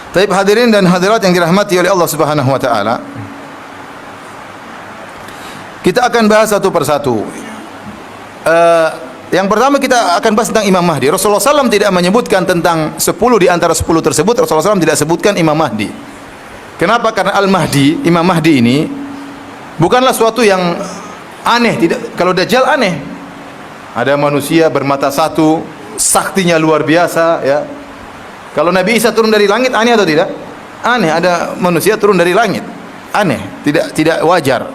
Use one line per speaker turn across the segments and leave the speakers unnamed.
Taib hadirin dan hadirat yang dirahmati oleh Allah Subhanahu wa taala. Kita akan bahas satu persatu. Yang pertama kita akan bahas tentang Imam Mahdi. Rasulullah SAW tidak menyebutkan tentang 10 di antara 10 tersebut. Rasulullah SAW tidak sebutkan Imam Mahdi. Kenapa? Karena Al-Mahdi, Imam Mahdi ini bukanlah suatu yang aneh. Tidak, kalau Dajjal aneh. Ada manusia bermata satu, saktinya luar biasa, ya. Kalau Nabi Isa turun dari langit, aneh atau tidak? Aneh. Ada manusia turun dari langit, aneh, tidak wajar.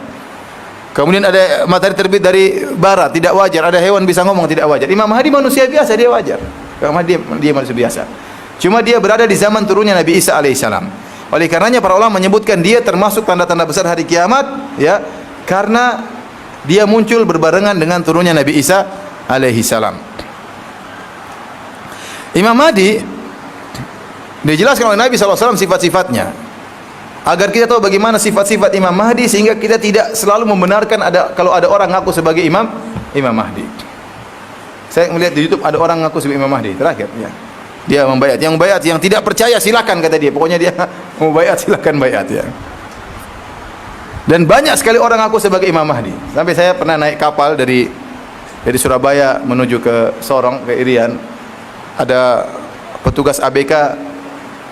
Kemudian ada matahari terbit dari barat, tidak wajar. Ada hewan bisa ngomong, tidak wajar. Imam Mahdi manusia biasa, dia wajar. Imam Mahdi dia manusia biasa. Cuma dia berada di zaman turunnya Nabi Isa alaihissalam. Oleh karenanya para ulama menyebutkan dia termasuk tanda-tanda besar hari kiamat, ya, karena dia muncul berbarengan dengan turunnya Nabi Isa alaihissalam. Imam Mahdi dijelaskan oleh Nabi SAW sifat-sifatnya, agar kita tahu bagaimana sifat-sifat Imam Mahdi, sehingga kita tidak selalu membenarkan kalau ada orang ngaku sebagai Imam Mahdi. Saya melihat di YouTube ada orang ngaku sebagai Imam Mahdi terakhir, ya. Dia membayat. Yang bayat, yang tidak percaya silakan, kata dia. Pokoknya dia mau bayat, silakan bayat, ya. Dan banyak sekali orang ngaku sebagai Imam Mahdi. Sampai saya pernah naik kapal dari Surabaya menuju ke Sorong, ke Irian. Ada petugas ABK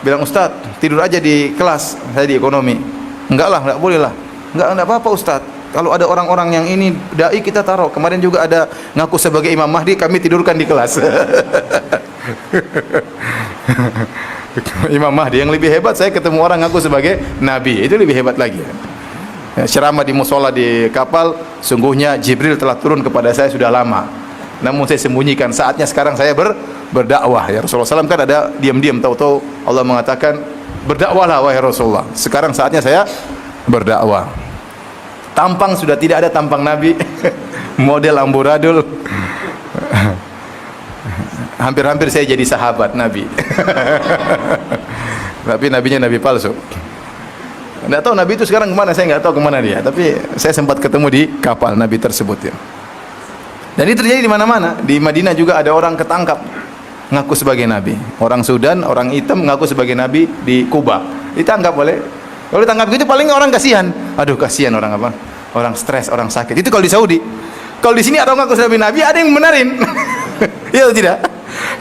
bilang, "Ustaz, tidur aja di kelas, saya di ekonomi." "Enggak lah, enggak boleh lah." Enggak apa-apa Ustaz. Kalau ada orang-orang yang ini dai kita taruh. Kemarin juga ada ngaku sebagai Imam Mahdi, kami tidurkan di kelas. Imam Mahdi yang lebih hebat, saya ketemu orang ngaku sebagai Nabi, itu lebih hebat lagi. Ya, ceramah di musola di kapal, sungguhnya Jibril telah turun kepada saya sudah lama, namun saya sembunyikan. Saatnya sekarang saya berdakwah. Ya, Rasulullah SAW kan ada diam-diam, tahu-tahu Allah mengatakan berdakwahlah wahai Rasulullah. Sekarang saatnya saya berdakwah. Tampang sudah tidak ada tampang Nabi, model amburadul. Hampir-hampir saya jadi sahabat Nabi. Tapi nabinya nabi palsu. Tidak tahu Nabi itu sekarang kemana, saya nggak tahu kemana dia. Tapi saya sempat ketemu di kapal Nabi tersebut, ya. Dan ini terjadi di mana-mana. Di Madinah juga ada orang ketangkap ngaku sebagai Nabi. Orang Sudan, orang hitam ngaku sebagai Nabi di Kuba. Ditangkap oleh. Kalau ditangkap gitu paling orang kasihan. Aduh, kasihan orang apa? Orang stres, orang sakit. Itu kalau di Saudi. Kalau di sini ada orang ngaku sebagai Nabi, ada yang benerin. Iya atau tidak?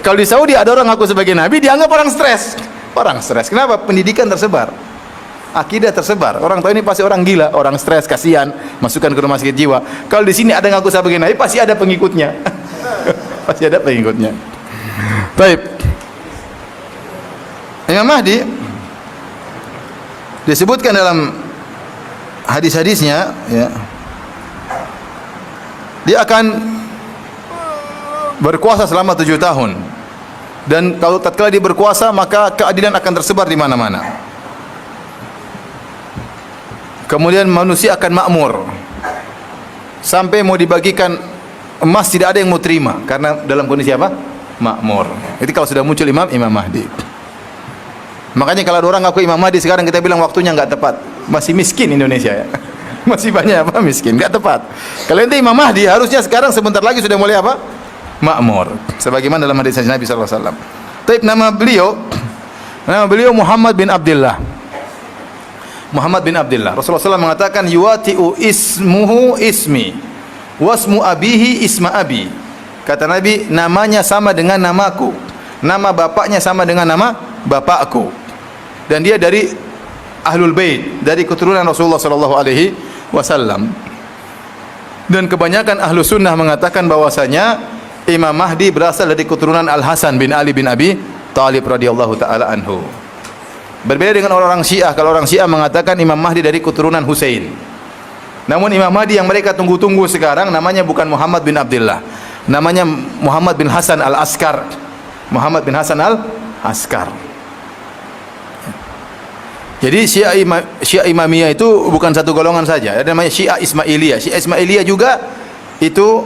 Kalau di Saudi ada orang ngaku sebagai Nabi, dianggap orang stres. Orang stres. Kenapa? Pendidikan tersebar. Akidah tersebar. Orang tahu ini pasti orang gila, orang stres, kasihan, masukkan ke rumah sakit jiwa. Kalau di sini ada ngaku sebagai Nabi, pasti ada pengikutnya. Pasti ada pengikutnya. Baik. Imam Mahdi disebutkan dalam hadis-hadisnya, ya, dia akan berkuasa selama 7 tahun. Dan kalau tatkala dia berkuasa, maka keadilan akan tersebar di mana-mana. Kemudian manusia akan makmur. Sampai mau dibagikan emas tidak ada yang mau terima, karena dalam kondisi apa? Makmur. Itu kalau sudah muncul Imam Mahdi. Makanya kalau ada orang ngaku Imam Mahdi sekarang, kita bilang waktunya nggak tepat. Masih miskin Indonesia, ya. Masih banyak apa? Miskin, nggak tepat. Kalau ente Imam Mahdi, harusnya sekarang sebentar lagi sudah mulai apa? Makmur. Sebagaimana dalam hadis Nabi sallallahu alaihi wasallam. Tapi nama beliau Muhammad bin Abdullah. Muhammad bin Abdullah. Rasulullah SAW mengatakan, yuwati'u ismuhu ismi, wasmu abihi isma abi. Kata Nabi, namanya sama dengan namaku, nama bapaknya sama dengan nama bapakku. Dan dia dari Ahlul Bait, dari keturunan Rasulullah SAW. Dan kebanyakan ahlu sunnah mengatakan bahwasanya Imam Mahdi berasal dari keturunan Al Hasan bin Ali bin Abi Thalib radhiyallahu taala anhu. Berbeda dengan orang-orang Syiah. Kalau orang Syiah mengatakan Imam Mahdi dari keturunan Husain. Namun Imam Mahdi yang mereka tunggu-tunggu sekarang namanya bukan Muhammad bin Abdullah. Namanya Muhammad bin Hasan al-Askar. Muhammad bin Hasan al-Askar. Jadi Syiah Imamiyah itu bukan satu golongan saja. Ada namanya Syiah Ismailiyah. Syiah Ismailiyah juga itu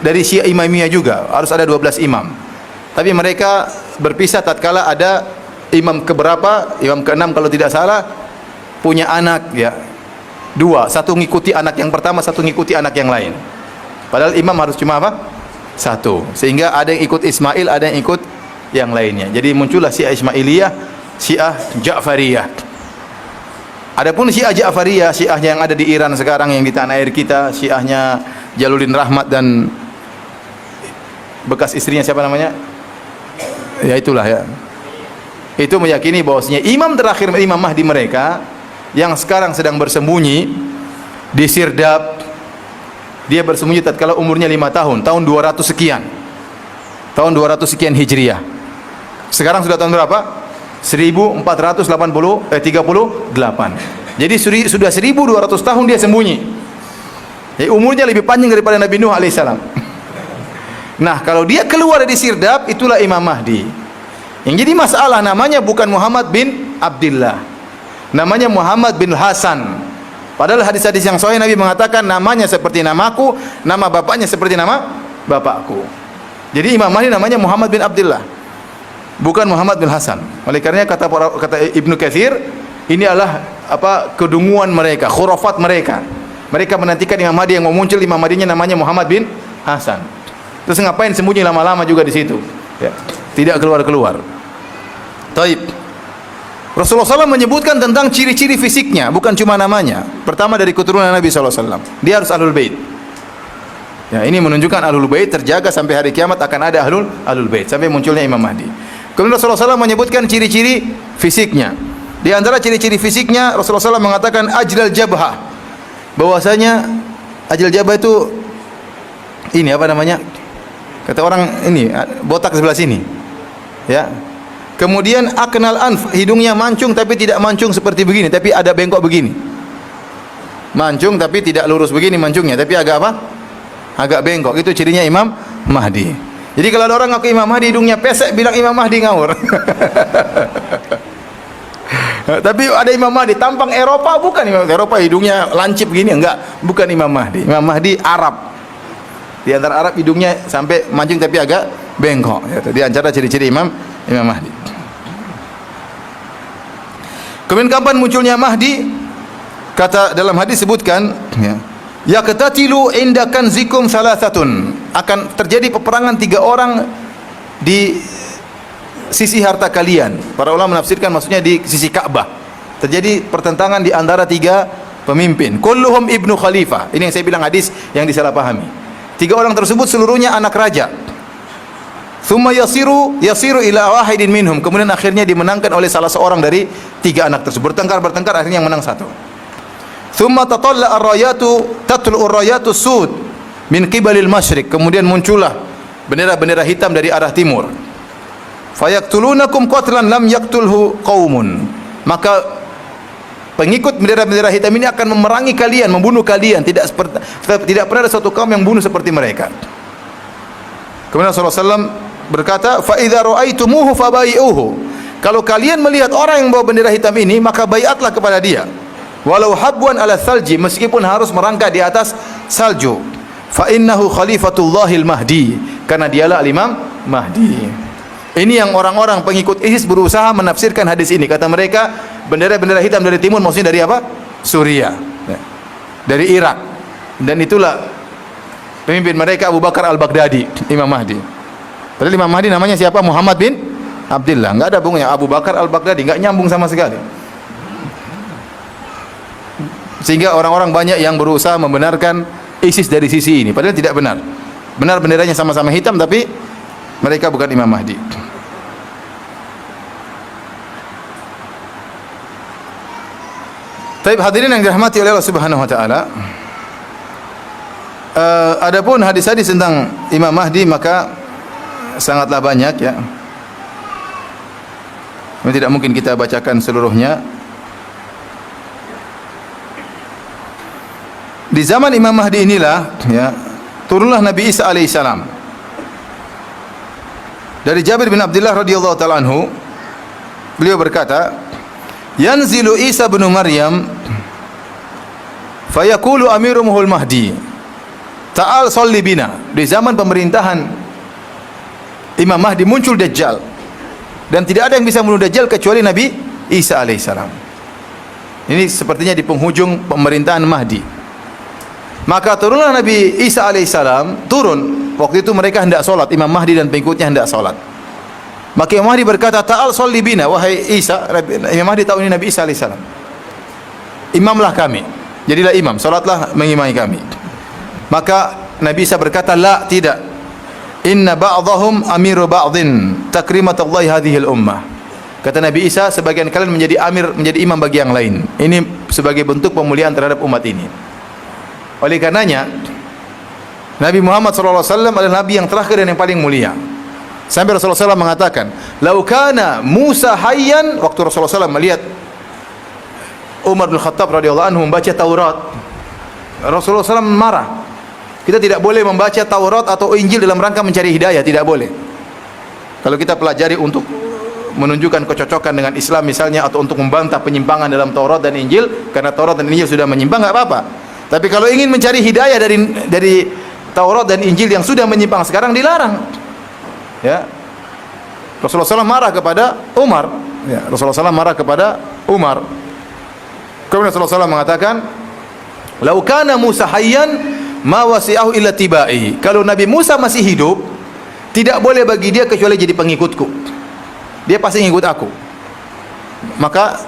dari Syiah Imamiyah juga. Harus ada 12 imam. Tapi mereka berpisah tatkala ada imam keberapa, imam ke-6 kalau tidak salah, punya anak, ya, 2, satu ngikuti anak yang pertama, satu ngikuti anak yang lain. Padahal imam harus cuma apa? 1. Sehingga ada yang ikut Ismail, ada yang ikut yang lainnya. Jadi muncullah Syiah Ismailiyah Syiah Ja'fariyah. Adapun Syiah Ja'fariyah, Syiah yang ada di Iran sekarang, yang di tanah air kita, Syiahnya Jaluddin Rahmat dan bekas istrinya siapa namanya? Ya itulah ya. Itu meyakini bahwasanya imam terakhir, Imam Mahdi mereka yang sekarang sedang bersembunyi di Sirdab. Dia bersembunyi tatkala umurnya 5 tahun, tahun 200 sekian. Tahun 200 sekian Hijriah. Sekarang sudah tahun berapa? 1438. Jadi sudah 1200 tahun dia sembunyi. Jadi umurnya lebih panjang daripada Nabi Nuh alaihissalam. Nah, kalau dia keluar dari Sirdab, itulah Imam Mahdi. Yang jadi masalah namanya bukan Muhammad bin Abdullah, namanya Muhammad bin Hasan. Padahal hadis-hadis yang sahih Nabi mengatakan namanya seperti namaku, nama bapaknya seperti nama bapakku. Jadi Imam Mahdi namanya Muhammad bin Abdullah, bukan Muhammad bin Hasan. Oleh karenanya kata Ibnu Katsir, ini adalah kedunguan mereka, khurafat mereka. Mereka menantikan Imam Mahdi yang mau muncul, Imam Mahdinya namanya Muhammad bin Hasan. Terus ngapain sembunyi lama-lama juga di situ? Ya, tidak keluar-keluar. Taib. Rasulullah SAW menyebutkan tentang ciri-ciri fisiknya, bukan cuma namanya. Pertama dari keturunan Nabi SAW. Dia harus Ahlul Bait. Ya, ini menunjukkan Ahlul Bait terjaga sampai hari kiamat, akan ada Ahlul Bait sampai munculnya Imam Mahdi. Kemudian Rasulullah SAW menyebutkan ciri-ciri fisiknya. Di antara ciri-ciri fisiknya Rasulullah SAW mengatakan ajlal jabhah. Bahwasanya ajlal jabhah itu ini apa namanya? Kata orang ini botak sebelah sini. Ya. Kemudian aknal anf, hidungnya mancung tapi tidak mancung seperti begini, tapi ada bengkok begini. Mancung tapi tidak lurus begini mancungnya, tapi agak apa? Agak bengkok. Itu cirinya Imam Mahdi. Jadi kalau ada orang ngaku Imam Mahdi hidungnya pesek, bilang Imam Mahdi ngawur. Tapi ada Imam Mahdi tampang Eropa, bukan Imam Eropa hidungnya lancip begini, enggak, bukan Imam Mahdi. Imam Mahdi Arab. Di antara Arab hidungnya sampai mancung tapi agak bengkok. Di antara ciri-ciri Imam Mahdi. Kemudian kapan munculnya Mahdi? Kata dalam hadis sebutkan, ya, yaqtatilu inda kanzikum salasatun. Akan terjadi peperangan 3 orang di sisi harta kalian. Para ulama menafsirkan maksudnya di sisi Ka'bah. Terjadi pertentangan di antara 3 pemimpin. Kulluhum ibnu khalifah. Ini yang saya bilang hadis yang disalahpahami. 3 orang tersebut seluruhnya anak raja. Thumma yasiru ila wahidin minhum. Kemudian akhirnya dimenangkan oleh salah seorang dari 3 anak tersebut. Bertengkar akhirnya yang menang 1. Thumma tatalla ar-rayatu tatlu ar-rayatu sud min qibalil masyriq. Kemudian muncullah bendera-bendera hitam dari arah timur. Fayaktulunakum qatlan lam yaqtulhu qaumun. Maka pengikut bendera-bendera hitam ini akan memerangi kalian, membunuh kalian. Tidak pernah ada satu kaum yang bunuh seperti mereka. Kemudian Rasulullah SAW berkata, fa idza ra'aitumuhu fabai'uhu. Kalau kalian melihat orang yang bawa bendera hitam ini, maka baiatlah kepada dia. Walau habwan ala salji, meskipun harus merangkak di atas salju. Fa innahu khalifatullahil mahdi, karena dialah al-Imam Mahdi. Ini yang orang-orang pengikut ISIS berusaha menafsirkan hadis ini. Kata mereka, bendera-bendera hitam dari timur maksudnya dari apa? Suriah, dari Irak. Dan itulah pemimpin mereka Abu Bakar al-Baghdadi, Imam Mahdi. Padahal Imam Mahdi namanya siapa? Muhammad bin Abdullah. Enggak ada hubungannya Abu Bakar al-Baghdadi, enggak nyambung sama sekali. Sehingga orang-orang banyak yang berusaha membenarkan ISIS dari sisi ini, padahal tidak benar. Benar benderanya sama-sama hitam, tapi mereka bukan Imam Mahdi. Taib hadirin yang dirahmati oleh Allah Subhanahu wa taala. Adapun hadis-hadis tentang Imam Mahdi maka sangatlah banyak, ya. Tidak mungkin kita bacakan seluruhnya. Di zaman Imam Mahdi inilah, ya, turunlah Nabi Isa alaihissalam. Dari Jabir bin Abdullah radhiyallahu taala anhu, beliau berkata, yanzilu Isa bin Maryam fayaqulu amirumuhul Mahdi ta'al salli bina. Di zaman pemerintahan Imam Mahdi muncul Dajjal, dan tidak ada yang bisa membunuh Dajjal kecuali Nabi Isa alaihissalam. Ini sepertinya di penghujung pemerintahan Mahdi. Maka turunlah Nabi Isa alaihissalam, turun. Waktu itu mereka hendak solat, Imam Mahdi dan pengikutnya hendak solat. Maka Imam Mahdi berkata, "Ta'al sholli bina, wahai Isa." Imam Mahdi tahu ini Nabi Isa alaihissalam. Imamlah kami. Jadilah imam, salatlah mengimami kami. Maka Nabi Isa berkata, "La, tidak. Inna ba'dahum amiru ba'dhin, takrimatullahi hadhil ummah." Kata Nabi Isa, sebagian kalian menjadi amir, menjadi imam bagi yang lain. Ini sebagai bentuk pemuliaan terhadap umat ini. Oleh karenanya, Nabi Muhammad SAW adalah Nabi yang terakhir dan yang paling mulia. Sampai Rasulullah SAW mengatakan, "Lau kana Musa hayyan," waktu Rasulullah SAW melihat Umar bin Khattab radhiyallahu anhu membaca Taurat, Rasulullah SAW marah. Kita tidak boleh membaca Taurat atau Injil dalam rangka mencari hidayah, tidak boleh. Kalau kita pelajari untuk menunjukkan kecocokan dengan Islam misalnya, atau untuk membantah penyimpangan dalam Taurat dan Injil, karena Taurat dan Injil sudah menyimpang, enggak apa-apa. Tapi kalau ingin mencari hidayah dari Taurat dan Injil yang sudah menyimpang sekarang, dilarang. Ya. Rasulullah SAW marah kepada Umar. Ya, Rasulullah SAW marah kepada Umar. Kemudian Rasulullah SAW mengatakan, "Lau kana Musa hayyan ma wasi'ahu illa tibai." Kalau Nabi Musa masih hidup, tidak boleh bagi dia kecuali jadi pengikutku. Dia pasti ngikut aku. Maka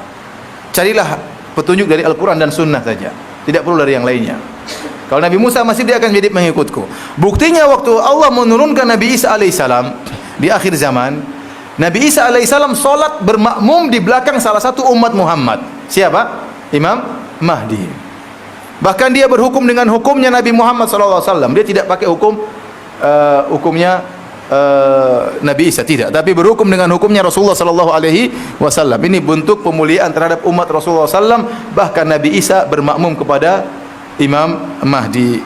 carilah petunjuk dari Al-Quran dan Sunnah saja, tidak perlu dari yang lainnya. Kalau Nabi Musa masih, dia akan jadi pengikutku. Buktinya waktu Allah menurunkan Nabi Isa alaihissalam di akhir zaman, Nabi Isa alaihissalam solat bermakmum di belakang salah satu umat Muhammad. Siapa? Imam Mahdi. Bahkan dia berhukum dengan hukumnya Nabi Muhammad SAW. Dia tidak pakai hukumnya Nabi Isa, tidak, tapi berhukum dengan hukumnya Rasulullah SAW. Ini bentuk pemuliaan terhadap umat Rasulullah SAW. Bahkan Nabi Isa bermakmum kepada Imam Mahdi